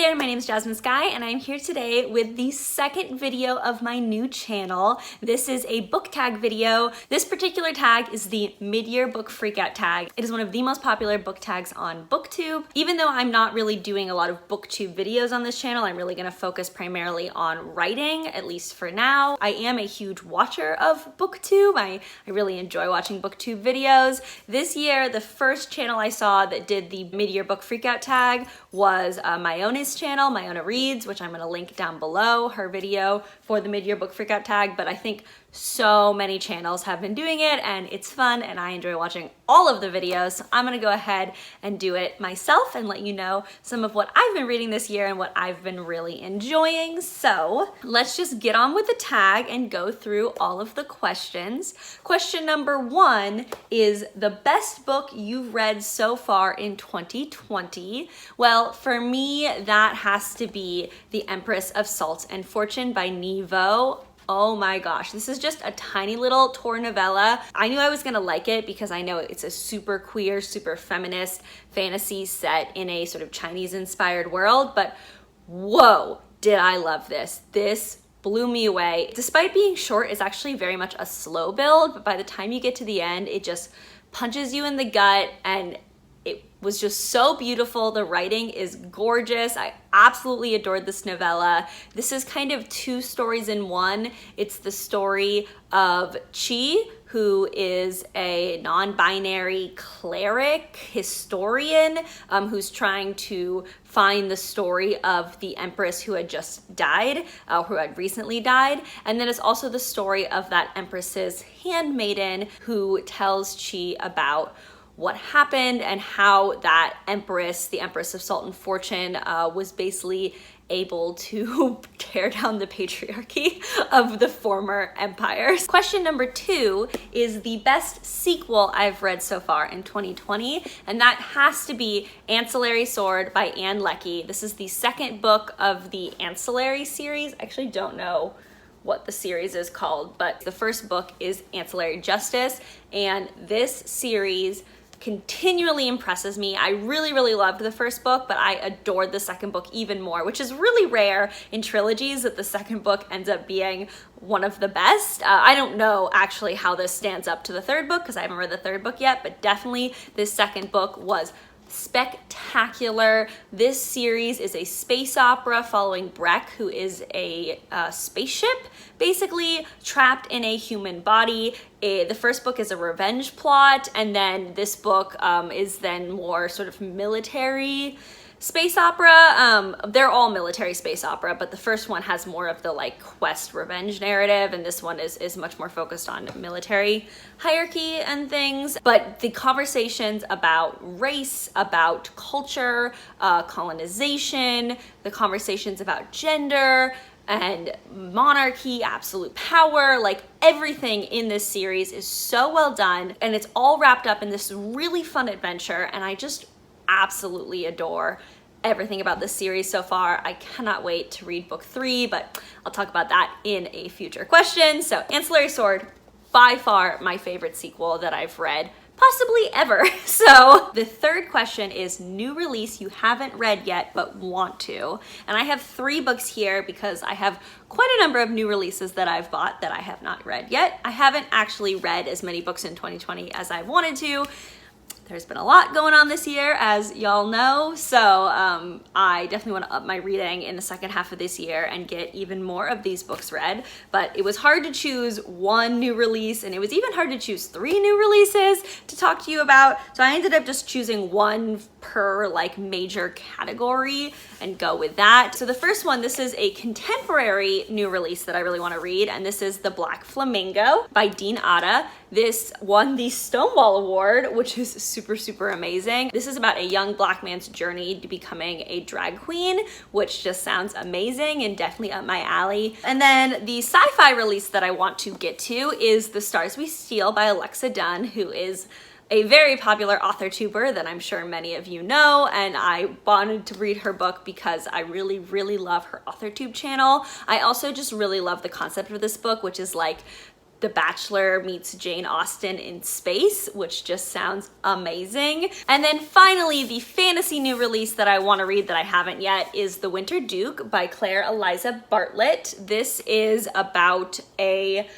there, my name is Jasmine Sky and I'm here today with the second video of my new channel. This is a book tag video. This particular tag is the mid-year book freakout tag. It is one of the most popular book tags on BookTube. Even though I'm not really doing a lot of BookTube videos on this channel, I'm really gonna focus primarily on writing, at least for now. I am a huge watcher of BookTube. I really enjoy watching BookTube videos. This year, the first channel I saw that did the mid-year book freakout tag was Myona's channel, Myona Reads, which I'm gonna link down below, her video for the mid-year book freakout tag, but I think so many channels have been doing it and it's fun and I enjoy watching all of the videos. So I'm gonna go ahead and do it myself and let you know some of what I've been reading this year and what I've been really enjoying. So let's just get on with the tag and go through all of the questions. Question number 1 is the best book you've read so far in 2020. Well, for me, that has to be The Empress of Salt and Fortune by Nevo. Oh my gosh, this is just a tiny little tour novella. I knew I was gonna like it because I know it's a super queer, super feminist fantasy set in a sort of Chinese-inspired world, but whoa, did I love this. This blew me away. Despite being short, it's actually very much a slow build, but by the time you get to the end, it just punches you in the gut and it was just so beautiful. The writing is gorgeous. I absolutely adored this novella. This is kind of 2 stories in one. It's the story of Chi, who is a non-binary cleric historian who's trying to find the story of the empress who had just died, who had recently died. And then it's also the story of that empress's handmaiden who tells Chi about what happened and how that empress, the Empress of Salt and Fortune, was basically able to tear down the patriarchy of the former empires. Question number 2 is the best sequel I've read so far in 2020, and that has to be Ancillary Sword by Ann Leckie. This is the second book of the Ancillary series. I actually don't know what the series is called, but the first book is Ancillary Justice, and this series continually impresses me. I really loved the first book, but I adored the second book even more, which is really rare in trilogies that the second book ends up being one of the best. I don't know actually how this stands up to the third book because I haven't read the third book yet, but definitely this second book was spectacular. This series is a space opera following Breck, who is a spaceship basically trapped in a human body. The first book is a revenge plot, and then this book is then more sort of military space opera. They're all military space opera, but the first one has more of the like quest revenge narrative, and this one is much more focused on military hierarchy and things. But the conversations about race, about culture, colonization, the conversations about gender and monarchy, absolute power, like everything in this series is so well done, and it's all wrapped up in this really fun adventure, and I just absolutely adore everything about this series so far. I cannot wait to read book 3, but I'll talk about that in a future question. So Ancillary Sword, by far my favorite sequel that I've read, possibly ever. So the third question is new release you haven't read yet but want to. And I have 3 books here because I have quite a number of new releases that I've bought that I have not read yet. I haven't actually read as many books in 2020 as I wanted to. There's been a lot going on this year, as y'all know, so I definitely want to up my reading in the second half of this year and get even more of these books read. But it was hard to choose 1 new release, and it was even hard to choose 3 new releases to talk to you about. So I ended up just choosing 1 per like major category and go with that. So the first one, this is a contemporary new release that I really want to read, and this is The Black Flamingo by Dean Atta. This won the Stonewall Award, which is super amazing. This is about a young Black man's journey to becoming a drag queen, which just sounds amazing and definitely up my alley. And then the sci-fi release that I want to get to is The Stars We Steal by Alexa Dunn, who is a very popular author tuber that I'm sure many of you know, and I wanted to read her book because I really love her author tube channel. I also just really love the concept of this book, which is like The Bachelor meets Jane Austen in space, which just sounds amazing. And then finally, the fantasy new release that I want to read that I haven't yet is The Winter Duke by Claire Eliza Bartlett. This is about a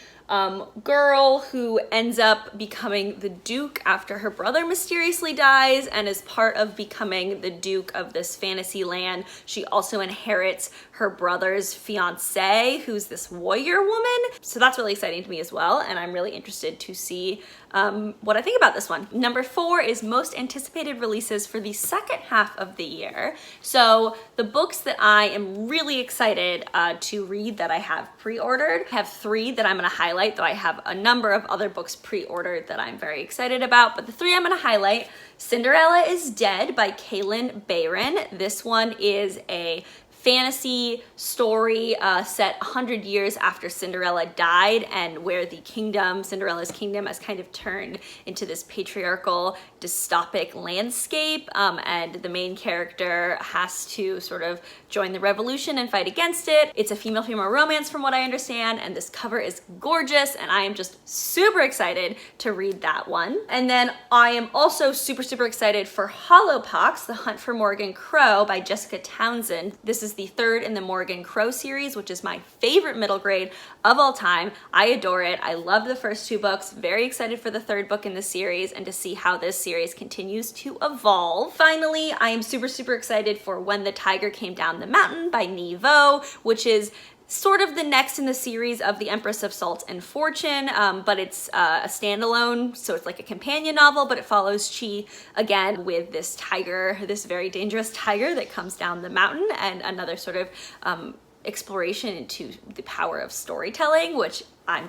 girl who ends up becoming the Duke after her brother mysteriously dies, and as part of becoming the Duke of this fantasy land, she also inherits her brother's fiance, who's this warrior woman. So that's really exciting to me as well, and I'm really interested to see what I think about this one. Number 4 is most anticipated releases for the second half of the year. So the books that I am really excited to read that I have pre-ordered, I have 3 that I'm gonna highlight, though I have a number of other books pre-ordered that I'm very excited about, but the 3 I'm gonna highlight: Cinderella is Dead by Kaylin Barron. This one is a fantasy story set 100 years after Cinderella died, and where the kingdom, Cinderella's kingdom, has kind of turned into this patriarchal, dystopic landscape, and the main character has to sort of join the revolution and fight against it. It's a female-female romance from what I understand, and this cover is gorgeous, and I am just super excited to read that one. And then I am also super excited for Hollowpox, The Hunt for Morgan Crow by Jessica Townsend. This is the 3rd in the Morgan Crow series, which is my favorite middle grade of all time. I adore it. I love the first 2 books. Very excited for the 3rd book in the series and to see how this series continues to evolve. Finally, I am super excited for When the Tiger Came Down the Mountain by Nevo, which is sort of the next in the series of The Empress of Salt and Fortune, but it's a standalone, so it's like a companion novel, but it follows Chi again with this tiger, this very dangerous tiger that comes down the mountain, and another sort of exploration into the power of storytelling, which I'm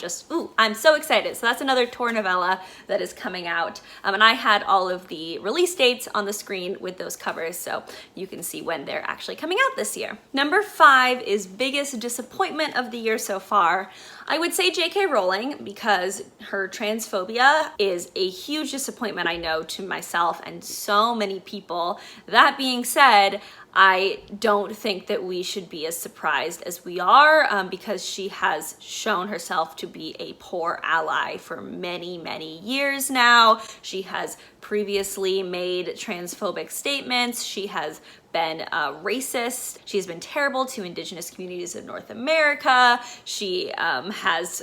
so excited. So that's another Tor novella that is coming out. And I had all of the release dates on the screen with those covers, so you can see when they're actually coming out this year. Number 5 is biggest disappointment of the year so far. I would say J.K. Rowling, because her transphobia is a huge disappointment, I know, to myself and so many people. That being said, I don't think that we should be as surprised as we are, because she has shown herself to be a poor ally for many years now. She has previously made transphobic statements. She has been racist. She's been terrible to Indigenous communities of North America. She has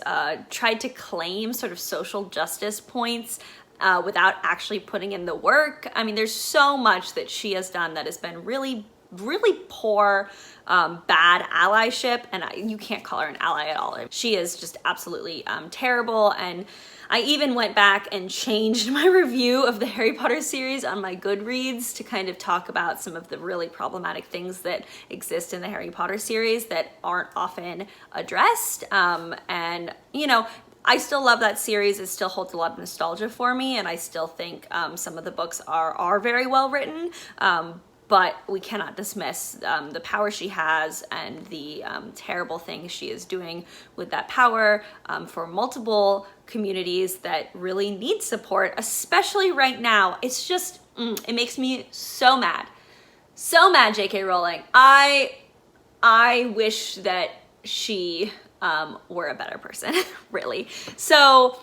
tried to claim sort of social justice points without actually putting in the work. I mean, there's so much that she has done that has been really poor, bad allyship, and you can't call her an ally at all. She is just absolutely terrible, and I even went back and changed my review of the Harry Potter series on my Goodreads to kind of talk about some of the really problematic things that exist in the Harry Potter series that aren't often addressed, and you know, I still love that series. It still holds a lot of nostalgia for me, and I still think some of the books are very well written. But we cannot dismiss the power she has and the terrible things she is doing with that power for multiple communities that really need support, especially right now. It's just, it makes me so mad. So mad, J.K. Rowling. I wish that she were a better person, really. So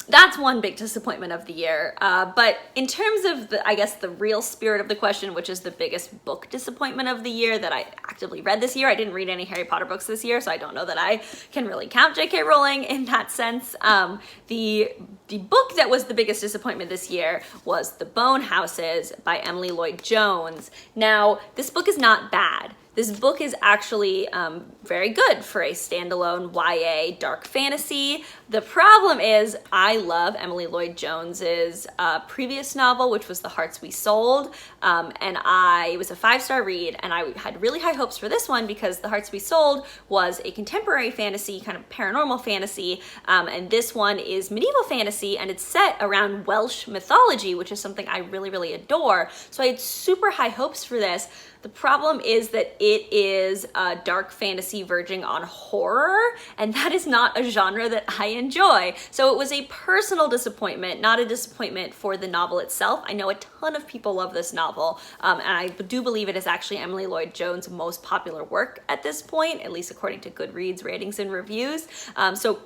that's one big disappointment of the year. But in terms of the, I guess, the real spirit of the question, which is the biggest book disappointment of the year that I actively read this year, I didn't read any Harry Potter books this year, so I don't know that I can really count J.K. Rowling in that sense. The book that was the biggest disappointment this year was The Bone Houses by Emily Lloyd Jones. Now, this book is not bad. This book is actually very good for a standalone YA dark fantasy. The problem is I love Emily Lloyd Jones's previous novel, which was The Hearts We Sold, and it was a 5-star read, and I had really high hopes for this one because The Hearts We Sold was a contemporary fantasy, kind of paranormal fantasy, and this one is medieval fantasy, and it's set around Welsh mythology, which is something I really adore. So I had super high hopes for this. The problem is that it is a dark fantasy verging on horror, and that is not a genre that I enjoy. So it was a personal disappointment, not a disappointment for the novel itself. I know a ton of people love this novel, and I do believe it is actually Emily Lloyd-Jones' most popular work at this point, at least according to Goodreads ratings and reviews. So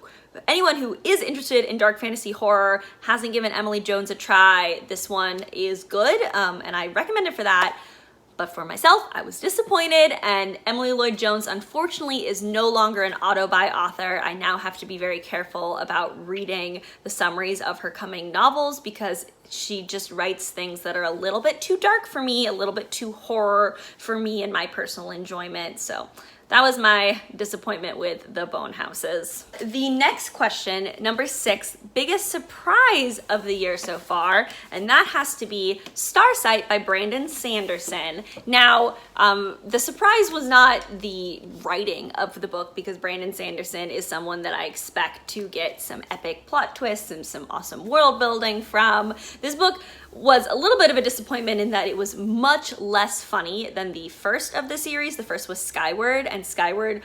anyone who is interested in dark fantasy horror, hasn't given Emily Jones a try, this one is good, and I recommend it for that. But for myself, I was disappointed, and Emily Lloyd-Jones, unfortunately, is no longer an auto-buy author. I now have to be very careful about reading the summaries of her coming novels because she just writes things that are a little bit too dark for me, a little bit too horror for me and my personal enjoyment. So that was my disappointment with The Bone Houses. The next question, number 6, biggest surprise of the year so far, and that has to be Starsight by Brandon Sanderson. Now, the surprise was not the writing of the book, because Brandon Sanderson is someone that I expect to get some epic plot twists and some awesome world building from. This book was a little bit of a disappointment in that it was much less funny than the first of the series. The first was Skyward, and Skyward,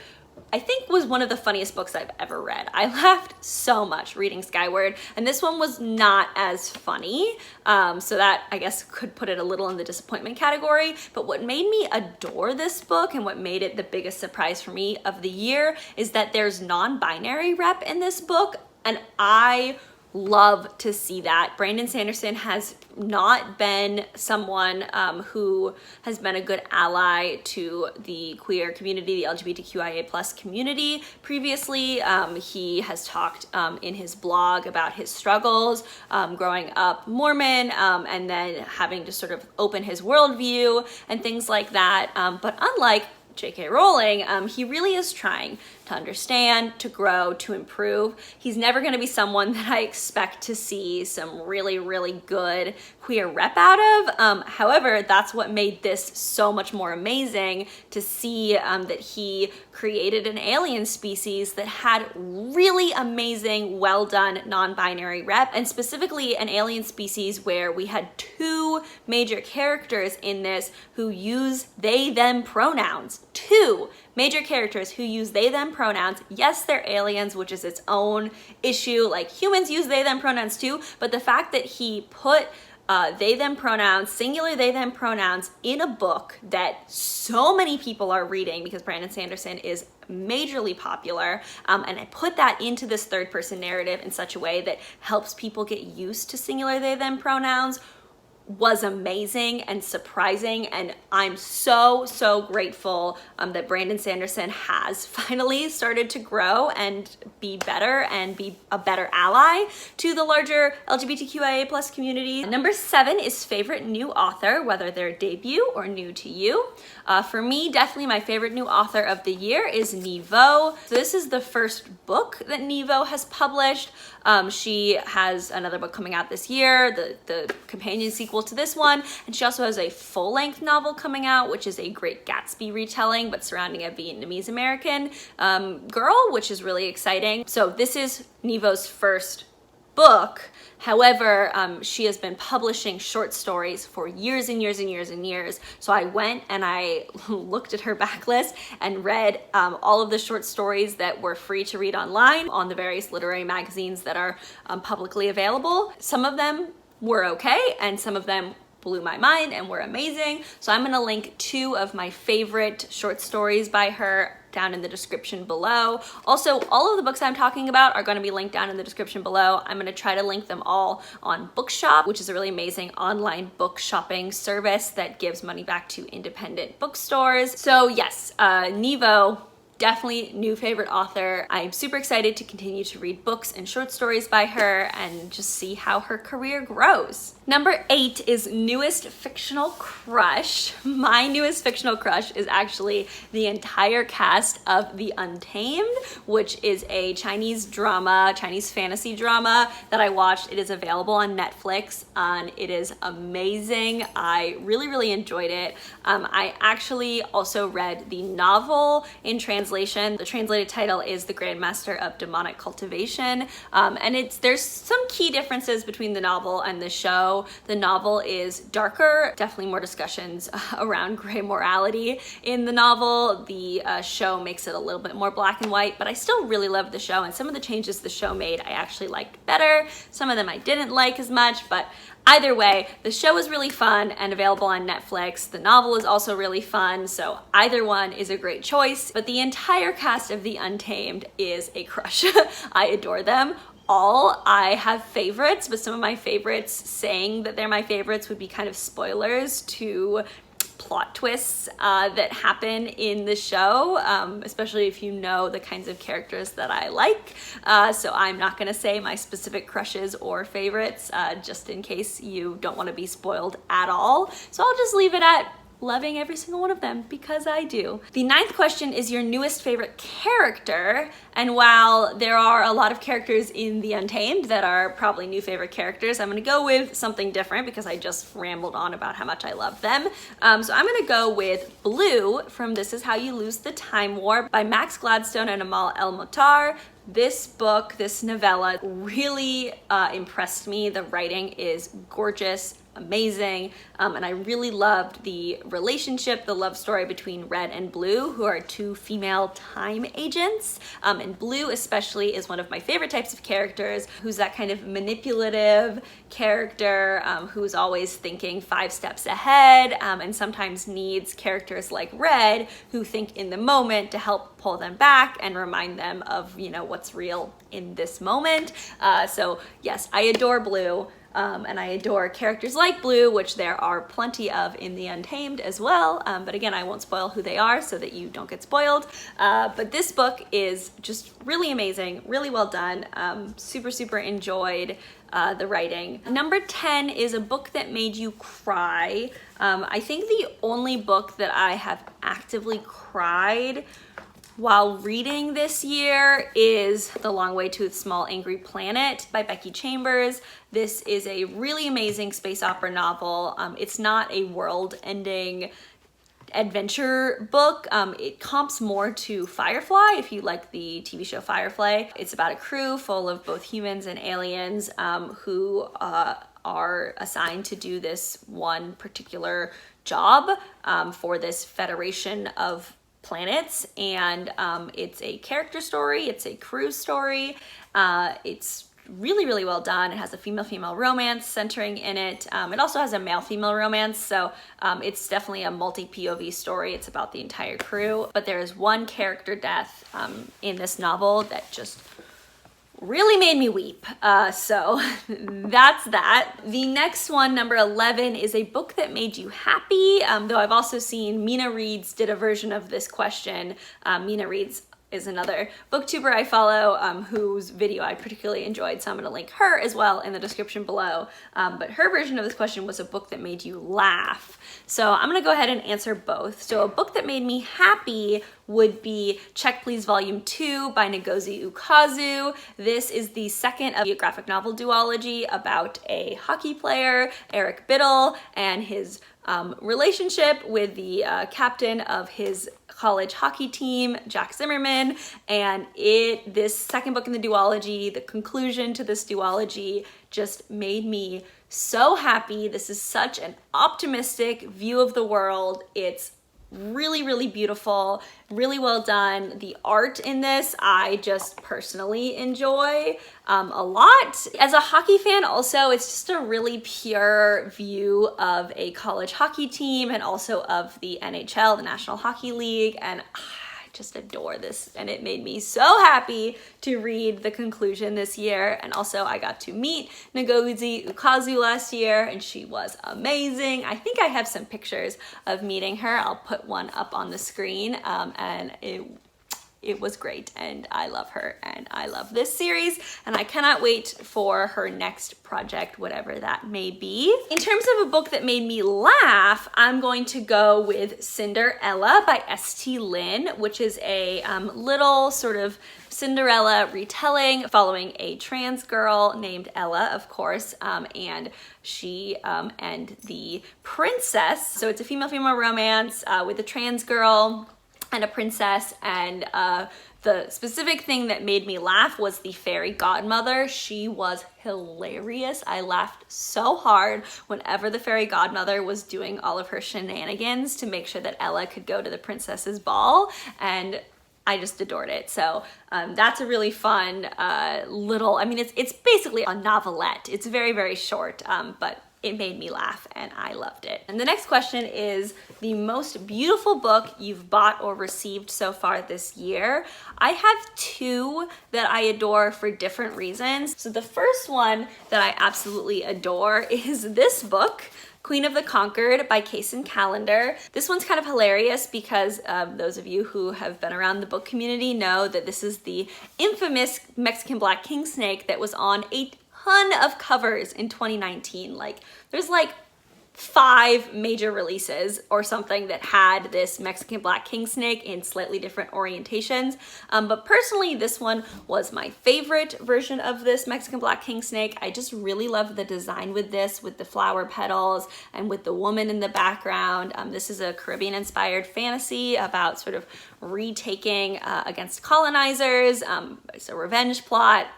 I think, was one of the funniest books I've ever read. I laughed so much reading Skyward, and this one was not as funny. So that, I guess, could put it a little in the disappointment category. But what made me adore this book and what made it the biggest surprise for me of the year is that there's non-binary rep in this book, and I love to see that. Brandon Sanderson has not been someone who has been a good ally to the queer community, the LGBTQIA+ community previously. He has talked in his blog about his struggles growing up Mormon and then having to sort of open his worldview and things like that. But unlike J.K. Rowling, he really is trying to understand, to grow, to improve. He's never going to be someone that I expect to see some really, really good queer rep out of. However, that's what made this so much more amazing, to see that he created an alien species that had really amazing, well done non-binary rep, and specifically an alien species where we had 2 major characters in this who use they, them pronouns. 2 major characters who use they, them pronouns. Yes, they're aliens, which is its own issue. Like, humans use they, them pronouns too, but the fact that he put they, them pronouns, singular they, them pronouns in a book that so many people are reading because Brandon Sanderson is majorly popular, and I put that into this third-person narrative in such a way that helps people get used to singular they, them pronouns, was amazing and surprising, and I'm so grateful that Brandon Sanderson has finally started to grow and be better and be a better ally to the larger LGBTQIA+ community. Number 7 is favorite new author, whether they're debut or new to you. For me, definitely my favorite new author of the year is Nivo. So this is the first book that Nivo has published. She has another book coming out this year, the companion sequel to this one, and she also has a full-length novel coming out, which is a Great Gatsby retelling, but surrounding a Vietnamese American girl, which is really exciting. So this is Nivo's first book. However, she has been publishing short stories for years and years and years and years. So I went and I looked at her backlist and read all of the short stories that were free to read online on the various literary magazines that are publicly available. Some of them were okay, and some of them blew my mind and were amazing. So I'm gonna link 2 of my favorite short stories by her down in the description below. Also, all of the books I'm talking about are going to be linked down in the description below. I'm going to try to link them all on Bookshop, which is a really amazing online book shopping service that gives money back to independent bookstores. So yes, Nivo, definitely new favorite author. I'm super excited to continue to read books and short stories by her and just see how her career grows. Number 8 is newest fictional crush. My newest fictional crush is actually the entire cast of The Untamed, which is a Chinese drama, Chinese fantasy drama that I watched. It is available on Netflix and it is amazing. I really enjoyed it. I actually also read the novel in translation. The translated title is The Grandmaster of Demonic Cultivation, and there's some key differences between the novel and the show. show. The novel is darker, definitely more discussions around gray morality in the novel. The show makes it a little bit more black and white, but I still really love the show, and some of the changes the show made I actually liked better. Some of them I didn't like as much, but either way, the show is really fun and available on Netflix. The novel is also really fun, so either one is a great choice. But the entire cast of The Untamed is a crush. I adore them all. I have favorites, but some of my favorites, saying that they're my favorites would be kind of spoilers to plot twists that happen in the show, especially if you know the kinds of characters that I like. So I'm not gonna say my specific crushes or favorites, just in case you don't want to be spoiled at all. So I'll just leave it at loving every single one of them, because I do. The 9th question is your newest favorite character, and while there are a lot of characters in The Untamed that are probably new favorite characters, I'm gonna go with something different because I just rambled on about how much I love them. So I'm gonna go with Blue from This Is How You Lose the Time War by Max Gladstone and Amal El-Mohtar. This book, this novella, really impressed me. The writing is gorgeous, amazing, and I really loved the relationship, the love story between Red and Blue, who are two female time agents. And Blue especially is one of my favorite types of characters, who's that kind of manipulative character, who's always thinking 5 steps ahead, and sometimes needs characters like Red who think in the moment to help pull them back and remind them of, you know, what's real in this moment. So yes, I adore Blue. And I adore characters like Blue, which there are plenty of in The Untamed as well. But again, I won't spoil who they are so that you don't get spoiled. But this book is just really amazing, really well done. Super enjoyed the writing. Number 10 is a book that made you cry. I think the only book that I have actively cried while reading this year is The Long Way to a Small Angry Planet by Becky Chambers. This is a really amazing space opera novel. It's not a world-ending adventure book. It comps more to Firefly, if you like the TV show Firefly. It's about a crew full of both humans and aliens who are assigned to do this one particular job for this federation of planets, and it's a character story, it's a crew story, it's really well done. It has a female-female romance centering in it. It also has a male-female romance, so it's definitely a multi-POV story. It's about the entire crew, but there is one character death in this novel that just really made me weep. So that's that. The next one, number 11, is a book that made you happy. Though I've also seen Mina Reeds did a version of this question. Mina Reeds is another booktuber I follow, whose video I particularly enjoyed, so I'm gonna link her as well in the description below. But her version of this question was a book that made you laugh. So I'm gonna go ahead and answer both. So a book that made me happy would be Check Please Volume 2 by Ngozi Ukazu. This is the second of a graphic novel duology about a hockey player, Eric Biddle, and his relationship with the captain of his college hockey team, Jack Zimmerman. And this second book in the duology, the conclusion to this duology, just made me so happy. This is such an optimistic view of the world. It's really beautiful, really well done. The art in this I just personally enjoy a lot. As a hockey fan also, it's just a really pure view of a college hockey team and also of the NHL, the National Hockey League, and I just adore this, and it made me so happy to read the conclusion this year. And also I got to meet Ngozi Ukazu last year, and she was amazing. I think I have some pictures of meeting her. I'll put one up on the screen, and it was great, and I love her, and I love this series, and I cannot wait for her next project, whatever that may be. In terms of a book that made me laugh, I'm going to go with Cinderella by S.T. Lin, which is a little sort of Cinderella retelling following a trans girl named Ella, of course, and she and the princess. So it's a female-female romance with a trans girl and a princess, and the specific thing that made me laugh was the fairy godmother. She was hilarious. I laughed so hard whenever the fairy godmother was doing all of her shenanigans to make sure that Ella could go to the princess's ball, and I just adored it. So that's a really fun little, I mean, it's basically a novelette. It's very, very short, but it made me laugh and I loved it. And the next question is the most beautiful book you've bought or received so far this year. I have two that I adore for different reasons. So the first one that I absolutely adore is this book, Queen of the Conquered by Kaysen Callender. This one's kind of hilarious because those of you who have been around the book community know that this is the infamous Mexican black king snake that was on a ton of covers in 2019. Like, there's like 5 major releases or something that had this Mexican black king snake in slightly different orientations. But personally, this one was my favorite version of this Mexican black king snake. I just really love the design with this, with the flower petals and with the woman in the background. This is a Caribbean inspired fantasy about sort of retaking against colonizers. It's a revenge plot.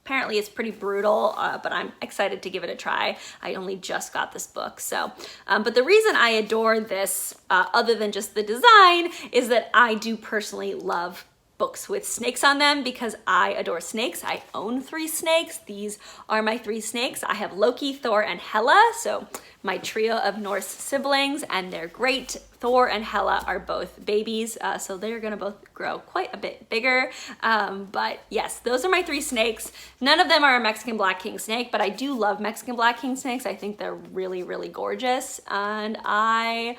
Apparently it's pretty brutal, but I'm excited to give it a try. I only just got this book, so. But the reason I adore this, other than just the design, is that I do personally love books with snakes on them because I adore snakes. I own 3 snakes. These are my 3 snakes. I have Loki, Thor, and Hela, so my trio of Norse siblings, and they're great. Thor and Hela are both babies, so they're gonna both grow quite a bit bigger. But yes, those are my 3 snakes. None of them are a Mexican black king snake, but I do love Mexican black king snakes. I think they're really, really gorgeous, and I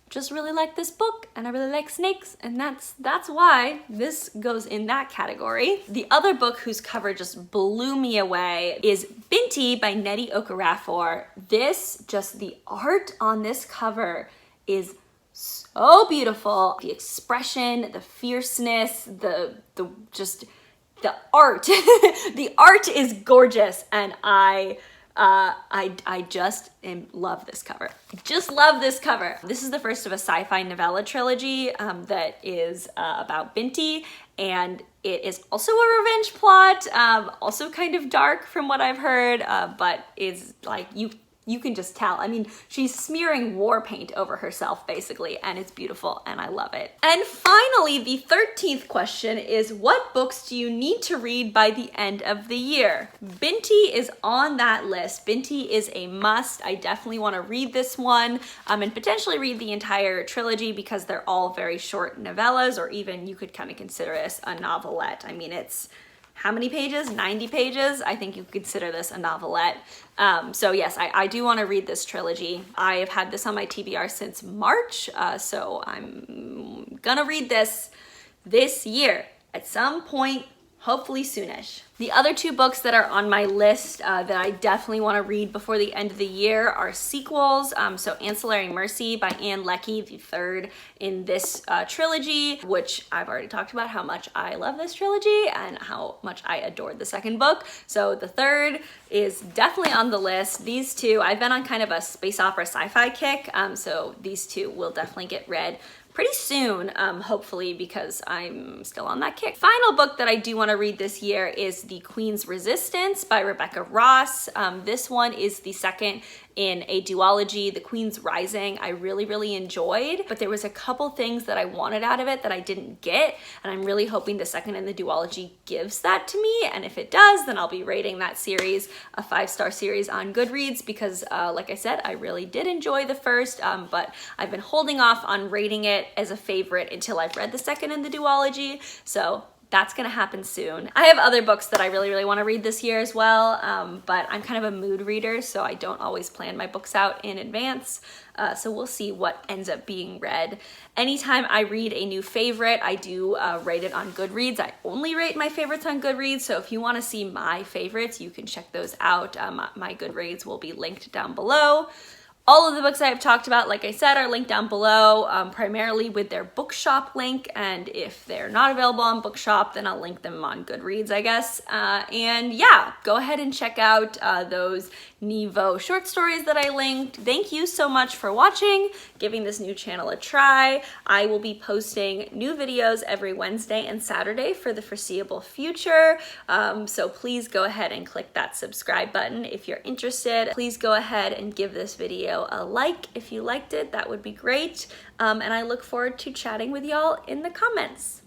just really like this book, and I really like snakes, and that's why this goes in that category. The other book whose cover just blew me away is Binti by Nnedi Okorafor. The art on this cover is so beautiful. The expression, the fierceness, the art. The art is gorgeous, and I just love this cover. Just love this cover. This is the first of a sci-fi novella trilogy that is about Binti, and it is also a revenge plot, also kind of dark from what I've heard, but is like, you can just tell. I mean, she's smearing war paint over herself basically, and it's beautiful and I love it. And finally, the 13th question is, what books do you need to read by the end of the year? Binti is on that list. Binti is a must. I definitely want to read this one and potentially read the entire trilogy because they're all very short novellas, or even you could kind of consider this a novelette. I mean, it's how many pages? 90 pages? I think you could consider this a novelette. So yes, I do want to read this trilogy. I have had this on my TBR since March, so I'm gonna read this year at some point, hopefully soonish. The other 2 books that are on my list that I definitely want to read before the end of the year are sequels. So Ancillary Mercy by Ann Leckie, the 3rd in this trilogy, which I've already talked about how much I love this trilogy and how much I adored the 2nd book. So the 3rd is definitely on the list. These 2, I've been on kind of a space opera sci-fi kick, so these 2 will definitely get read pretty soon, hopefully, because I'm still on that kick. Final book that I do want to read this year is The Queen's Resistance by Rebecca Ross. This one is the 2nd in a duology, The Queen's Rising. I really, really enjoyed, but there was a couple things that I wanted out of it that I didn't get, and I'm really hoping the 2nd in the duology gives that to me, and if it does, then I'll be rating that series a 5-star series on Goodreads because, like I said, I really did enjoy the 1st, but I've been holding off on rating it as a favorite until I've read the 2nd in the duology, so that's gonna happen soon. I have other books that I really, really wanna read this year as well, but I'm kind of a mood reader, so I don't always plan my books out in advance. So we'll see what ends up being read. Anytime I read a new favorite, I do rate it on Goodreads. I only rate my favorites on Goodreads, so if you wanna see my favorites, you can check those out. My Goodreads will be linked down below. All of the books I have talked about, like I said, are linked down below, primarily with their bookshop link, and if they're not available on bookshop, then I'll link them on Goodreads, I guess. And yeah, go ahead and check out those Nevo short stories that I linked. Thank you so much for watching, giving this new channel a try. I will be posting new videos every Wednesday and Saturday for the foreseeable future, so please go ahead and click that subscribe button if you're interested. Please go ahead and give this video a like if you liked it. That would be great. And I look forward to chatting with y'all in the comments.